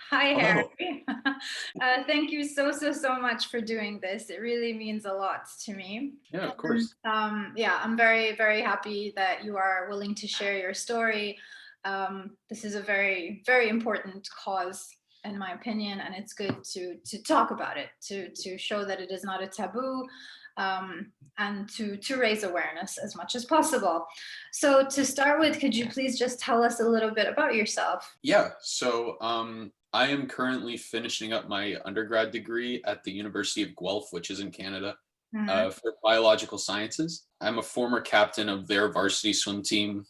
Hi, Hello. Harry. Thank you so much for doing this. It really means a lot to me. Yeah, of And course. yeah, I'm very happy that you are willing to share your story. This is a very important cause, in my opinion, and it's good to talk about it, to show that it is not a taboo, and to raise awareness as much as possible. So, to start with, could you please just tell us a little bit about yourself? I am currently finishing up my undergrad degree at the University of Guelph, which is in Canada, Mhm. for biological sciences. I'm a former captain of their varsity swim team.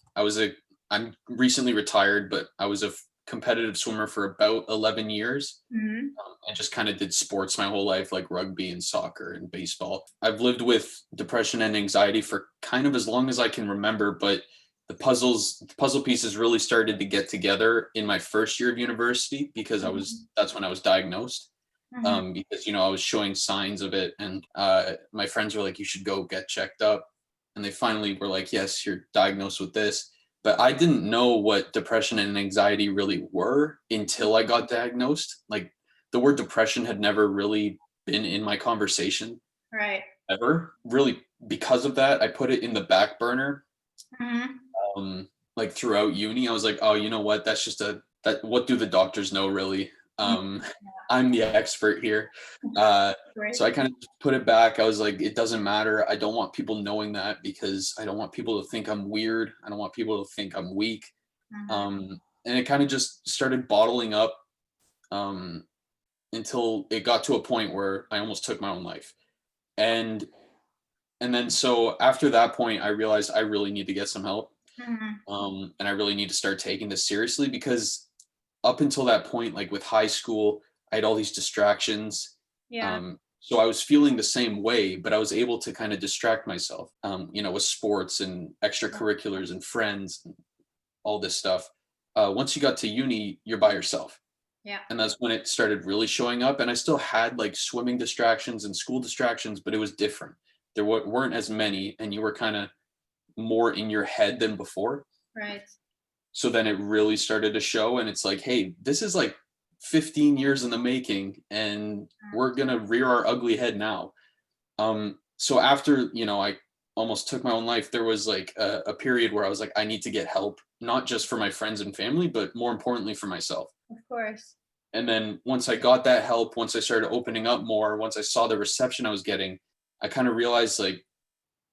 I'm recently retired, but I was a competitive swimmer for about 11 years. Mhm. And just kind of did sports my whole life, like rugby and soccer and baseball. I've lived with depression and anxiety for kind of as long as I can remember, but the puzzle pieces really started to get together in my first year of university because Mhm. that's when I was diagnosed. Mhm. Because I was showing signs of it, and my friends were like, "You should go get checked up," and they finally were like, "Yes, you're diagnosed with this." But I didn't know what depression and anxiety really were until I got diagnosed. Like the word depression had never really been in my conversation Right. ever. Really, because of that, I put it in the back burner. Mhm. Like throughout uni, I was like, oh, you know what? That's just that. What do the doctors know, really? Yeah. I'm the expert here. Uh, Great. so I kind of put it back. I was like, it doesn't matter. I don't want people knowing that because I don't want people to think I'm weird. I don't want people to think I'm weak. Mhm. And it kind of just started bottling up. Um, until it got to a point where I almost took my own life. And and then so after that point, I realized I really need to get some help. Mhm. And I really need to start taking this seriously because up until that point, like with high school, I had all these distractions. Yeah. So I was feeling the same way, but I was able to kind of distract myself, with sports and extracurriculars and friends and all this stuff. Once you got to uni, you're by yourself, Yeah. and that's when it started really showing up. And I still had like swimming distractions and school distractions, but it was different. There weren't as many, and you were kind of more in your head than before. Right. So then it really started to show, and it's like, hey, this is like 15 years in the making, and we're gonna rear our ugly head now. So after I almost took my own life, there was like a period where I was like, I need to get help, not just for my friends and family, but more importantly for myself. Of course. And then once I got that help, once I started opening up more, once I saw the reception I was getting, I kind of realized like,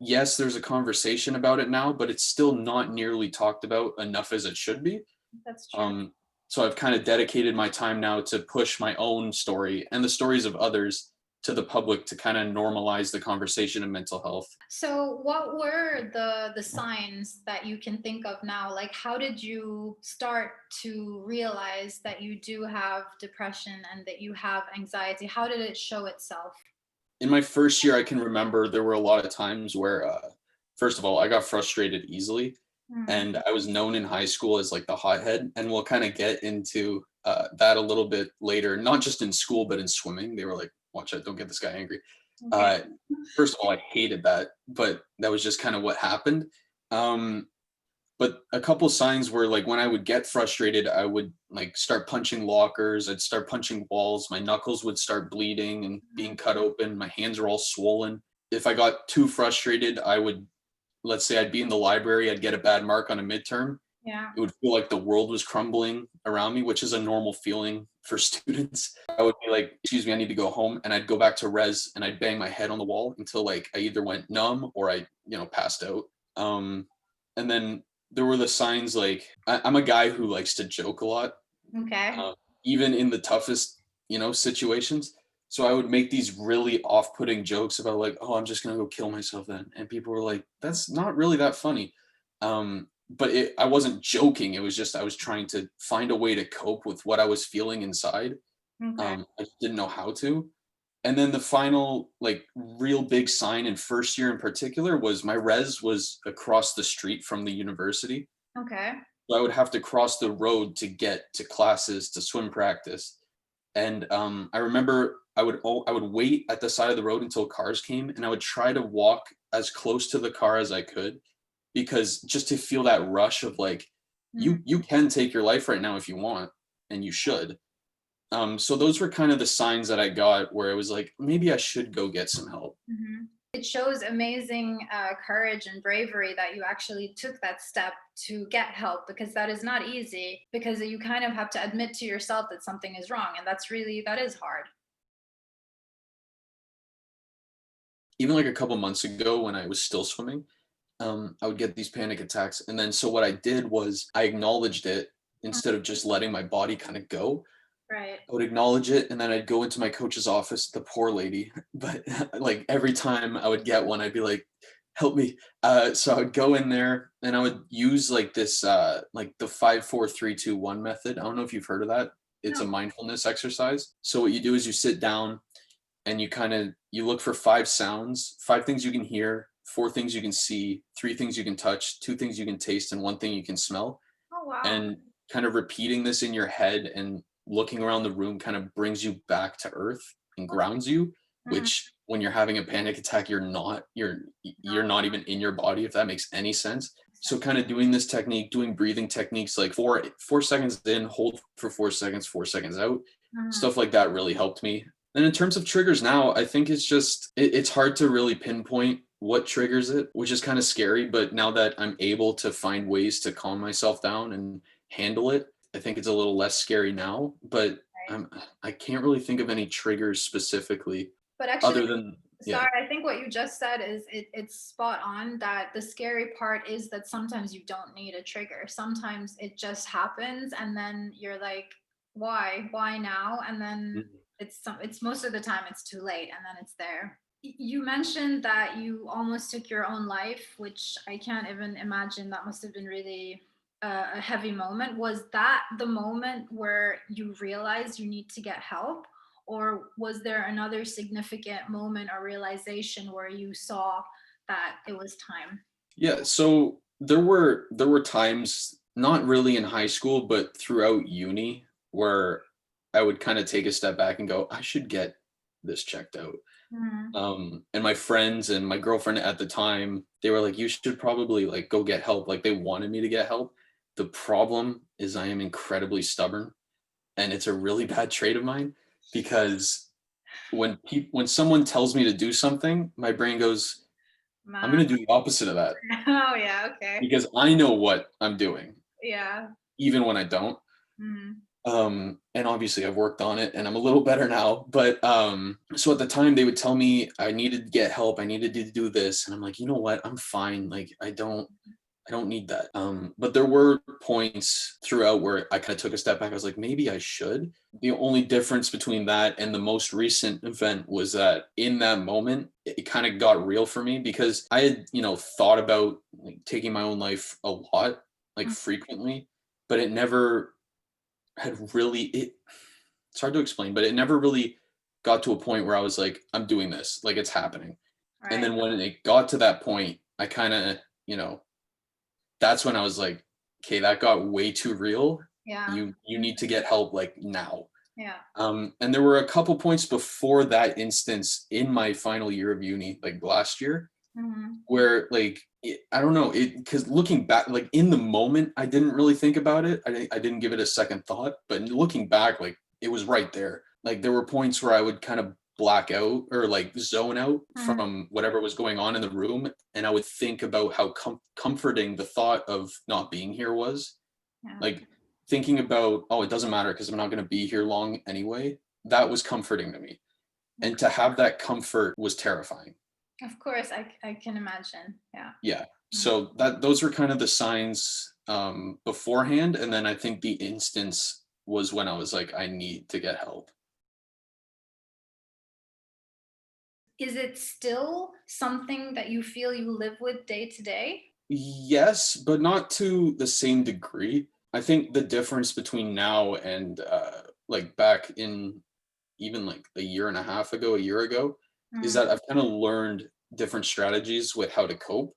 yes, there's a conversation about it now, but it's still not nearly talked about enough as it should be. That's true. Um, so I've kind of dedicated my time now to push my own story and the stories of others to the public to kind of normalize the conversation of mental health. So, what were the signs that you can think of now? Like, how did you start to realize that you do have depression and that you have anxiety? How did it show itself? In my first year, I can remember there were a lot of times where, first of all, I got frustrated easily. Mm. And I was known in high school as like the hothead. And we'll kind of get into that a little bit later, not just in school, but in swimming. They were like, watch out, don't get this guy angry. Okay. Uh, First of all, I hated that, but that was just kind of what happened. Um, but a couple signs were like when I would get frustrated, I would like start punching lockers, I'd start punching walls, my knuckles would start bleeding and being cut open, my hands are all swollen. If I got too frustrated, I would, let's say I'd be in the library, I'd get a bad mark on a midterm. Yeah. It would feel like the world was crumbling around me, which is a normal feeling for students. I would be like, excuse me, I need to go home. And I'd go back to res and I'd bang my head on the wall until like I either went numb or I, passed out. Um, and then there were the signs like I'm a guy who likes to joke a lot, Okay. um, even in the toughest, situations. So I would make these really off-putting jokes about like, oh, I'm just gonna go kill myself then, and people were like, that's not really that funny. But I wasn't joking. It was just I was trying to find a way to cope with what I was feeling inside. Okay. I just didn't know how to. And then the final, like, real big sign in first year in particular was my res was across the street from the university. Okay. So I would have to cross the road to get to classes, to swim practice. And I remember I would wait at the side of the road until cars came, and I would try to walk as close to the car as I could, because just to feel that rush of like, Mm. you can take your life right now if you want, and you should. So those were kind of the signs that I got where it was like, maybe I should go get some help. It shows amazing courage and bravery that you actually took that step to get help, because that is not easy, because you kind of have to admit to yourself that something is wrong, and that is hard. Even like a couple months ago when I was still swimming, I would get these panic attacks. And then so what I did was I acknowledged it instead of just letting my body kind of go. Right. I would acknowledge it and then I'd go into my coach's office, the poor lady. But like every time I would get one, I'd be like, help me. So I would go in there and I would use like this, like the 5 4 3 2 1 method. I don't know if you've heard of that. It's a No. mindfulness exercise. So what you do is you sit down and you kind of you look for 5 sounds, 5 things you can hear, 4 things you can see, 3 things you can touch, 2 things you can taste, and 1 thing you can smell. Oh, wow. And kind of repeating this in your head and looking around the room kind of brings you back to earth and Okay. grounds you, Mhm. which when you're having a panic attack, you're not even in your body, if that makes any sense. So kind of doing this technique, doing breathing techniques like 4 seconds in, hold for 4 seconds, 4 seconds out, Mhm. stuff like that really helped me. And in terms of triggers now, I think it's hard to really pinpoint what triggers it, which is kind of scary. But now that I'm able to find ways to calm myself down and handle it, I think it's a little less scary now. But Right. I'm I can't really think of any triggers specifically, But actually, other than yeah. sorry, I think what you just said is it's spot on, that the scary part is that sometimes you don't need a trigger. Sometimes it just happens and then you're like, why now? And then Mhm. it's most of the time it's too late and then it's there. You mentioned that you almost took your own life, which I can't even imagine. That must have been really a heavy moment. Was that the moment where you realized you need to get help? Or was there another significant moment or realization where you saw that it was time? Yeah, so there were times, not really in high school, but throughout uni, where I would kind of take a step back and go, I should get this checked out. Mhm. And my friends and my girlfriend at the time, they were like, you should probably like go get help. Like they wanted me to get help. The problem is I am incredibly stubborn, and it's a really bad trait of mine because when someone tells me to do something, my brain goes, I'm Ma- going to do the opposite of that Oh, yeah, okay. because I know what I'm doing, Yeah. even when I don't. Mhm. And obviously I've worked on it and I'm a little better now. But so at the time they would tell me I needed to get help, I needed to do this, and I'm like, you know what, I'm fine. Like I don't need that. But there were points throughout where I kind of took a step back. I was like, maybe I should. The only difference between that and the most recent event was that in that moment, it kind of got real for me because I had, thought about like, taking my own life a lot, like Mm. frequently, but it never had really, it's hard to explain, but it never really got to a point where I was like, I'm doing this, like it's happening. And Right. then when it got to that point, I kind of, that's when I was like, okay, that got way too real. Yeah. You need to get help like now. Yeah. And there were a couple points before that instance in my final year of uni, like last year, Mhm. where like I don't know it because looking back, like in the moment, I didn't really think about it. I didn't give it a second thought, but looking back, like it was right there. Like there were points where I would kind of black out or like zone out Mhm. from whatever was going on in the room, and I would think about how comforting the thought of not being here was. Yeah. Like thinking about, oh, it doesn't matter because I'm not going to be here long anyway. That was comforting to me, and Okay. to have that comfort was terrifying. Of course, I can imagine. Yeah. Yeah. Mhm. So those were kind of the signs beforehand, and then I think the instance was when I was like, I need to get help. Is it still something that you feel you live with day to day? Yes, but not to the same degree. I think the difference between now and like back in even like a year and a half ago, a year ago, is Mhm. that I've kind of learned different strategies with how to cope.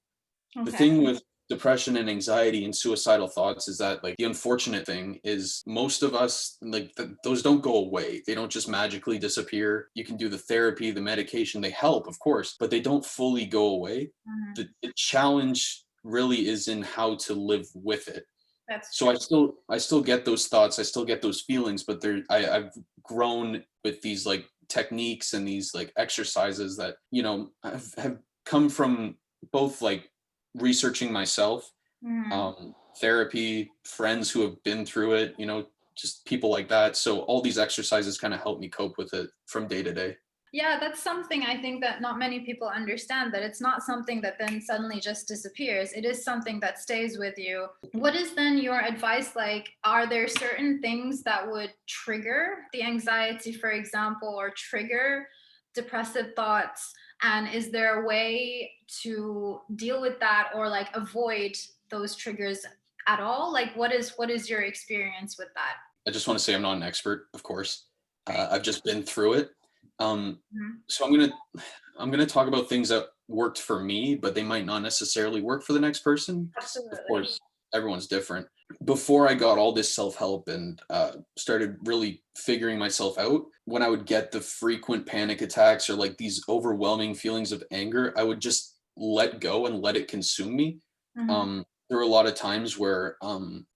The Okay. thing with depression and anxiety and suicidal thoughts is that like the unfortunate thing is most of us like those don't go away. They don't just magically disappear. You can do the therapy, the medication, they help of course, but they don't fully go away. Mhm. The challenge really is in how to live with it. That's So true. I still get those thoughts, I still get those feelings, but I've grown with these like techniques and these like exercises that, you know, have come from both like researching myself, Mhm. therapy, friends who have been through it, you know, just people like that. So all these exercises kind of help me cope with it from day to day. Yeah, that's something I think that not many people understand, that it's not something that then suddenly just disappears. It is something that stays with you. What is then your advice? Like, are there certain things that would trigger the anxiety, for example, or trigger depressive thoughts? And is there a way to deal with that or like avoid those triggers at all? Like, what is your experience with that? I just want to say I'm not an expert, of course. Right. I've just been through it. Um, Mhm. so I'm gonna talk about things that worked for me, but they might not necessarily work for the next person because, of Absolutely. course, everyone's different. Before I got all this self help and started really figuring myself out, when I would get the frequent panic attacks or like these overwhelming feelings of anger, I would just let go and let it consume me. Mhm. There were a lot of times where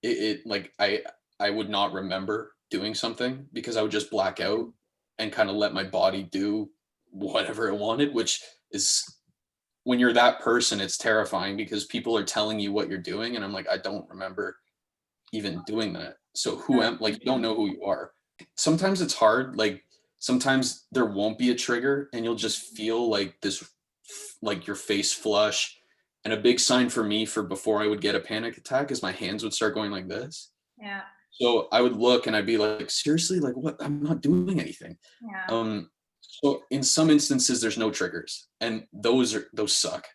it like I would not remember doing something because I would just black out and kind of let my body do whatever it wanted, which is when you're that person, it's terrifying because people are telling you what you're doing. And I'm like, I don't remember even doing that. So who am like, you don't know who you are. Sometimes it's hard. Like sometimes there won't be a trigger and you'll just feel like this, like your face flush. And a big sign for me for before I would get a panic attack is my hands would start going like this. Yeah. So I would look and I'd be like, seriously, like what? I'm not doing anything. Yeah. So in some instances, there's no triggers, and those suck.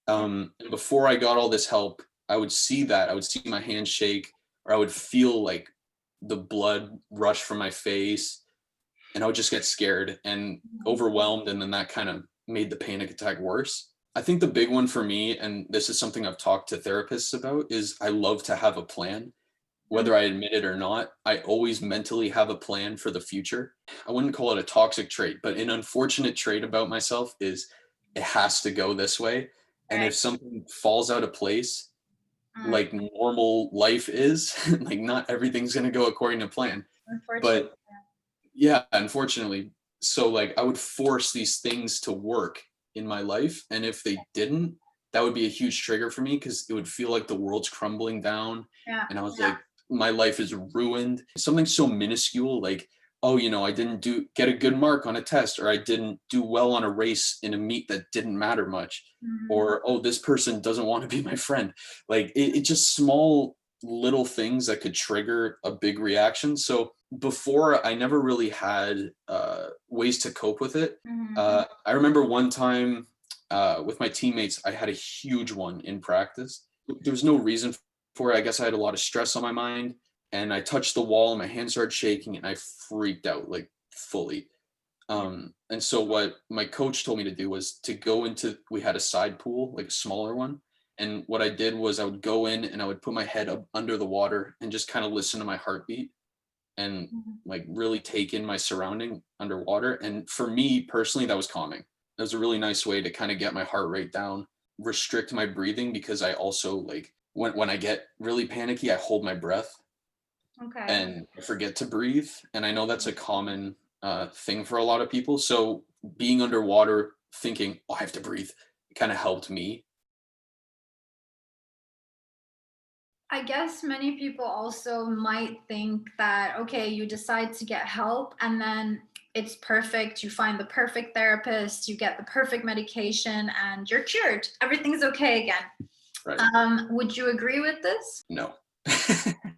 And before I got all this help, I would see that I would see my hands shake, or I would feel like the blood rush from my face, and I would just get scared and Mhm. overwhelmed, and then that kind of made the panic attack worse. I think the big one for me, and this is something I've talked to therapists about, is I love to have a plan Mhm. whether I admit it or not. I always mentally have a plan for the future. I wouldn't call it a toxic trait, but an unfortunate trait about myself is it has to go this way. And Right. if something falls out of place, Mm. like normal life is, like not everything's going to go according to plan. Unfortunately. But yeah, unfortunately. So like I would force these things to work in my life. And if they didn't, that would be a huge trigger for me because it would feel like the world's crumbling down. Yeah. And I was like, my life is ruined. Something so minuscule like, oh, you know, I didn't do get a good mark on a test, or I didn't do well on a race in a meet that didn't matter much. Mhm. Or oh, this person doesn't want to be my friend. Like it just small little things that could trigger a big reaction. So before I never really had ways to cope with it. Mhm. I remember one time with my teammates, I had a huge one in practice. There was no reason for it. I guess I had a lot of stress on my mind, and I touched the wall, and my hands started shaking, and I freaked out like fully. Yeah. And so what my coach told me to do was to go into, we had a side pool, like a smaller one. And what I did was I would go in and I would put my head up under the water and just kind of listen to my heartbeat and Mhm. like really take in my surrounding underwater. And for me personally, that was calming. That was a really nice way to kind of get my heart rate down, restrict my breathing because I also like when I get really panicky, I hold my breath Okay. and I forget to breathe. And I know that's a common thing for a lot of people. So being underwater, thinking, oh, I have to breathe, kind of helped me. I guess many people also might think that, okay, you decide to get help and then it's perfect. You find the perfect therapist, you get the perfect medication, and you're cured. Everything's okay again. Right. Would you agree with this? No. I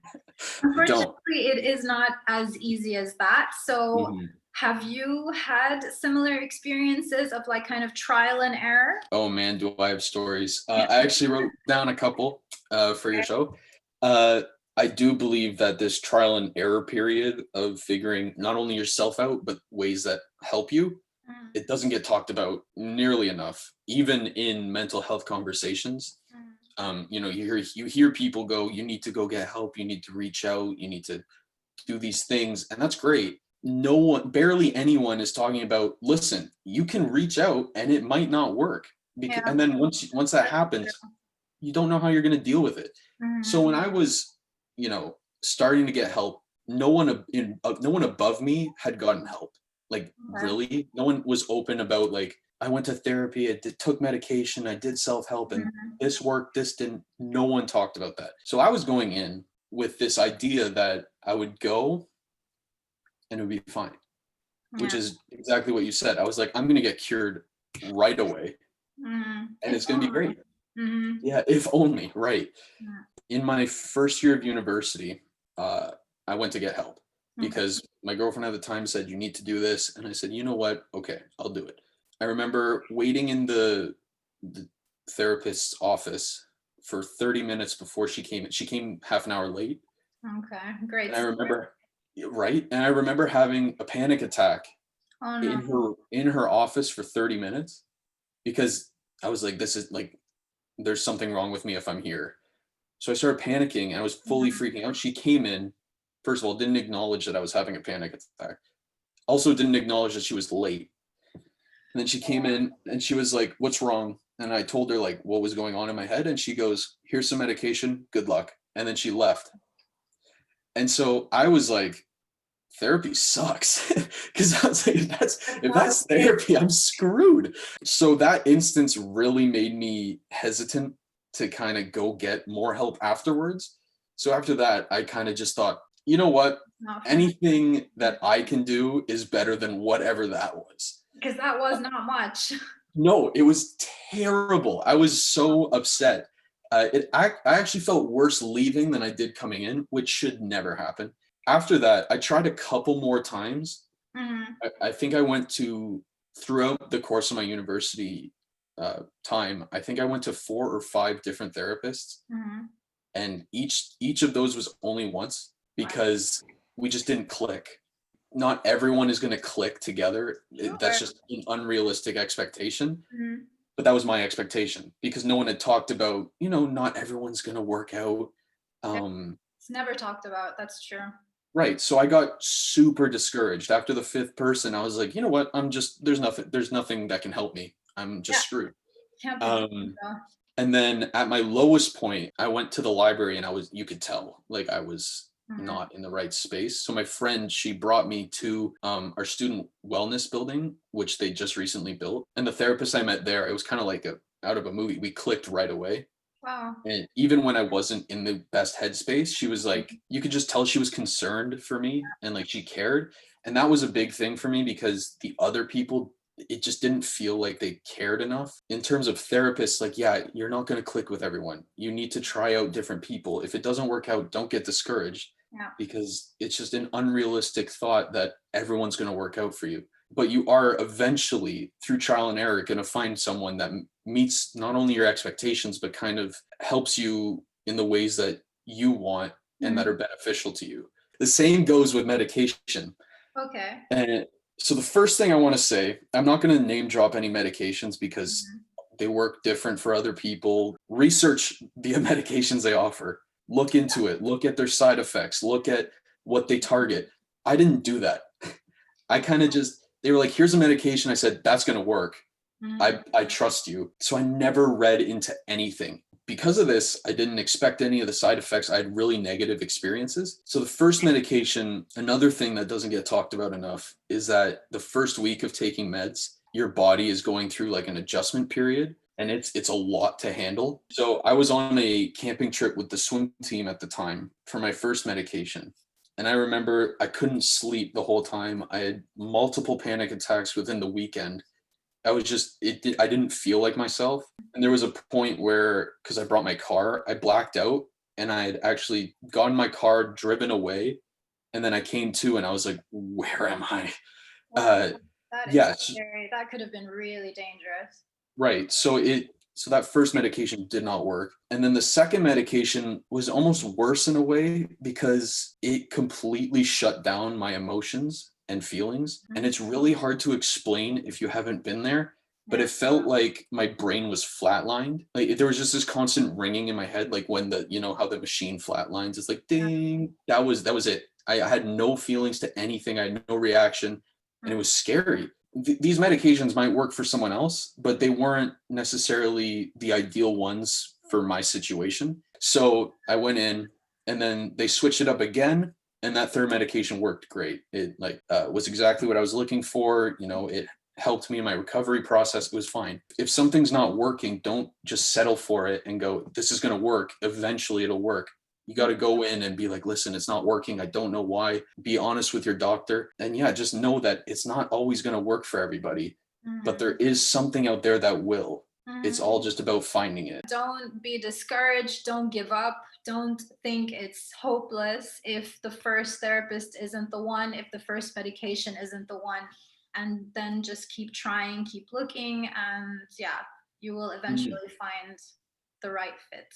Unfortunately, don't. it is not as easy as that. So, Mhm. have you had similar experiences of like kind of trial and error? Oh man, do I have stories. I actually wrote down a couple for your Okay. show. Uh, I do believe that this trial and error period of figuring not only yourself out, but ways that help you, Mm, it doesn't get talked about nearly enough, even in mental health conversations. mm. You know, you hear people go, you need to go get help, you need to reach out, you need to do these things, and that's great. No one, barely anyone is talking about, listen, you can reach out and it might not work. Yeah, And then once that that's happens, true. you don't know how you're going to deal with it. So Mhm. when I was starting to get help. No one no one above me had gotten help. Like, Okay. really, no one was open about, like, I went to therapy, took medication, I did self-help, and Mhm. this worked, this didn't. No one talked about that. So I was going in with this idea that I would go and it would be fine, which Yeah. is exactly what you said. I was like, I'm going to get cured right away and If it's going to be only. great. Hmm. Yeah, if only, right. Yeah. In my first year of university, uh, I went to get help Okay. because my girlfriend at the time said, you need to do this. And I said, you know what? Okay, I'll do it. I remember waiting in the therapist's office for 30 minutes before she came. She came half an hour late. Okay. Great And I start. remember, right? And I remember having a panic attack Oh no. in her office for 30 minutes because I was like, this is like, there's something wrong with me if I'm here. So I started panicking and I was fully Mhm. freaking out. She came in, first of all, didn't acknowledge that I was having a panic attack. Also didn't acknowledge that she was late. And then she came in and she was like, what's wrong? And I told her like what was going on in my head. And she goes, here's some medication. Good luck. And then she left. And so I was like, therapy sucks. Because I was like, That's if not that's okay. therapy, I'm screwed. So that instance really made me hesitant to kind of go get more help afterwards. So after that, I kind of just thought, you know what? Not for me. Anything that I can do is better than whatever that was. Because that was not much. No, it was terrible. I was so upset. I actually felt worse leaving than I did coming in, which should never happen. After that, I tried a couple more times. Hmm. I think I went to throughout the course of my university time. I think I went to 4 or 5 different therapists, Hmm. and each of those was only once because we just didn't click. Not everyone is going to click together. That's Sure. just an unrealistic expectation. Mhm. But that was my expectation because no one had talked about, not everyone's going to work out. Yeah, Um, it's never talked about. That's true. right. So I got super discouraged after the 5th person. I was like, you know what? There's nothing that can help me. I'm Yeah, just screwed. can't be blamed Um, though. and then at my lowest point, I went to the library and you could tell, like I was Mhm. not in the right space. So my friend, she brought me to our student wellness building, which they just recently built. And the therapist I met there, it was kind of like out of a movie. We clicked right away. Wow. And even when I wasn't in the best headspace, she was like, you could just tell she was concerned for me and like she cared. And that was a big thing for me because the other people, it just didn't feel like they cared enough. In terms of therapists, like, yeah, you're not going to click with everyone. You need to try out different people. If it doesn't work out, don't get discouraged Yeah. because it's just an unrealistic thought that everyone's going to work out for you. But you are eventually, through trial and error, going to find someone that meets not only your expectations, but kind of helps you in the ways that you want and that Mhm. are beneficial to you. The same goes with medication. Okay. And so the first thing I want to say, I'm not going to name drop any medications because Mhm. they work different for other people. Research the medications they offer. Look into it. Look at their side effects. Look at what they target. I didn't do that. I kind of just, they were like, here's a medication. I said, that's going to work. Mhm. I trust you. So I never read into anything. Because of this, I didn't expect any of the side effects. I had really negative experiences. So the first medication, another thing that doesn't get talked about enough is that the first week of taking meds, your body is going through like an adjustment period and it's a lot to handle. So I was on a camping trip with the swim team at the time for my first medication. And I remember I couldn't sleep the whole time. I had multiple panic attacks within the weekend. I didn't feel like myself. And there was a point where, because I brought my car, I blacked out and I had actually gotten my car, driven away. And then I came to and I was like, where am I? Wow. Uh, That is yes, scary. That could have been really dangerous. right. So that first medication did not work. And then the second medication was almost worse in a way because it completely shut down my emotions and feelings. And Mhm. it's really hard to explain if you haven't been there. But Yeah. it felt like my brain was flatlined. Like there was just this constant ringing in my head, like when how the machine flatlines. It's like ding. That was it. I had no feelings to anything. I had no reaction, and it Mhm. was scary. These medications might work for someone else, but they weren't necessarily the ideal ones for my situation. So I went in, and then they switched it up again, and that third medication worked great. It like was exactly what I was looking for. You know, it helped me in my recovery process. It was fine. If something's not working, don't just settle for it and go, this is going to work. Eventually it'll work. You got to go in and be like, listen, it's not working. I don't know why. Be honest with your doctor. And yeah, just know that it's not always going to work for everybody, but there is something out there that will. It's all just about finding it. Don't be discouraged. Don't give up. Don't think it's hopeless if the first therapist isn't the one, if the first medication isn't the one. And then just keep trying, keep looking, and yeah, you will eventually find the right fit.